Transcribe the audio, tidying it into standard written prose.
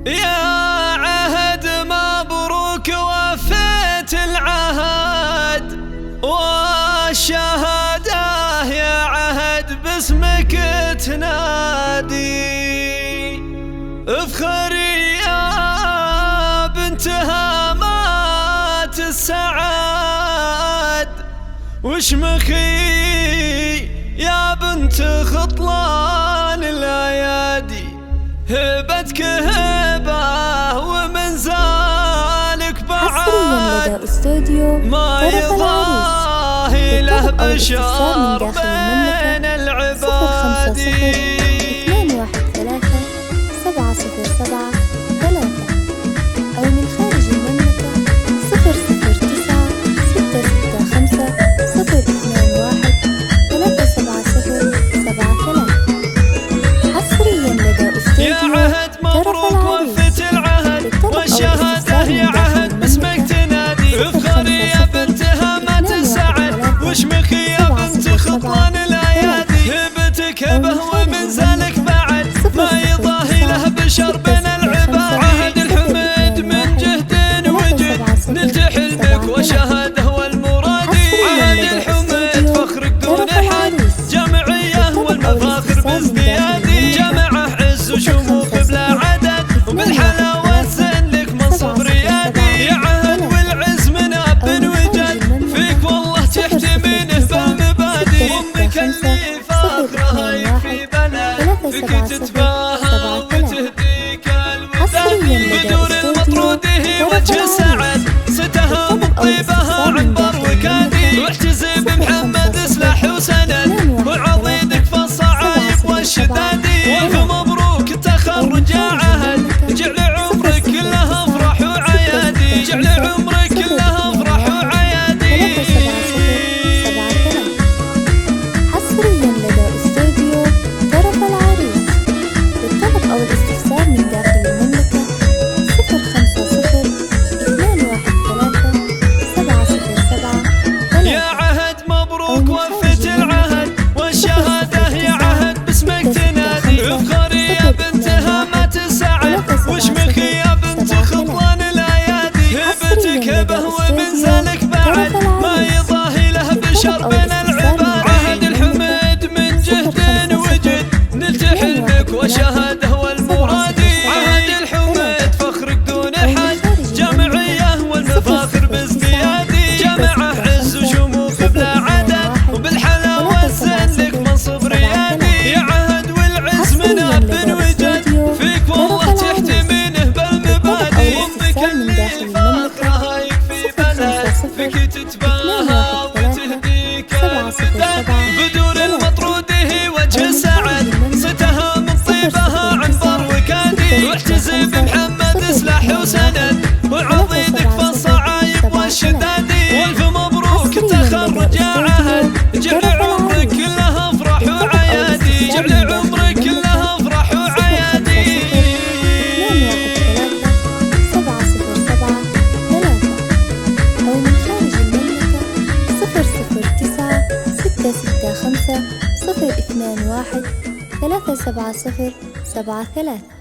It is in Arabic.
يا عهد مبروك وفيت العهد والشهادة، يا عهد باسمك تنادي. افخري يا بنت هامات السعاد، واشمخي يا بنت خطلان الايادي. هبتك هبة ومن ذلك بعد ما يضاهي له بشر بين العباد. 213-707-3 أو من خارج المملكة 005-065-021-370-73. حصريا لدى يا عهد مبروك وفيت العهد والشهادة، يا عهد باسمك تنادي. افخري يا بنت هامات السعد، واشمخي يا بنت خطلان الايادي. هبتك هبه ومن ذلك بعد ما يضاهي له بشر بين العباد. عهد الحمد من جهد وجد نلت حلمك وشهاده والمرادي. عهد الحمد فخرك دون حد، جمعيه والمفاخر بازديادي. جمعه عز وشموخ بلا عدد، وبالحلاوه زين لك منصب ريادي. يا عهد والعز من اب وجد، فيك والله تحتمينه بالمبادئ. امك اللي فاخرها يكفي بلد، فيك تتباهى وتهديك الوداد. بدور المطرود هي وجه سعد، ستها من طيبها عنبر وكادي. واحتزي بمحمد سلاح وسند، وعضيدك فالصعايب والشدادي. والف مبروك التخرج يا عهد، جعل عمرك كله افراح وعيادي. جعل عمرك كله افراح وعيادي. حصريا لدى استوديو طرف العريس. للطلب أو الاستفسار من داخل المملكة 050-213-707-3. يا عهد مبروك وفيت العهد والشهادة، يا عهد باسمك تنادي. افخري يا بنت هامات السعد، واشمخي يا بنت خطلان الايادي. هبتك هبه ومن ذلك بعد ما يضاهي له بشر بين العباد. عهد الحمد من جهد وجد نلت حلمك وشهاده والمرادي. عهد الحمد فخرك دون حد، جمعيه والمفاخر بازديادي. جمعه عز وشموخ بلا عدد، وبالحلاوه زين لك منصب ريادي. يا عهد والعز من اب وجد، فيك والله تحتمينه بالمبادئ. امك اللي فاخرها يكفي بلد، فيك تتباهى وتهديك الوداد. بدور المطرود هي وجه سعد، ستها من طيبها عنبر وكادي. واحتزي بمحمد سلاح وسند، وعضيدك فالصعايب والشدادي. والف مبروك التخرج يا عهد، جعل عمرك كله افراح وعيادي. جعل عمرك كله افراح وعيادي. 213-707-3 أو من خارج المملكة 009-665-021-370-73.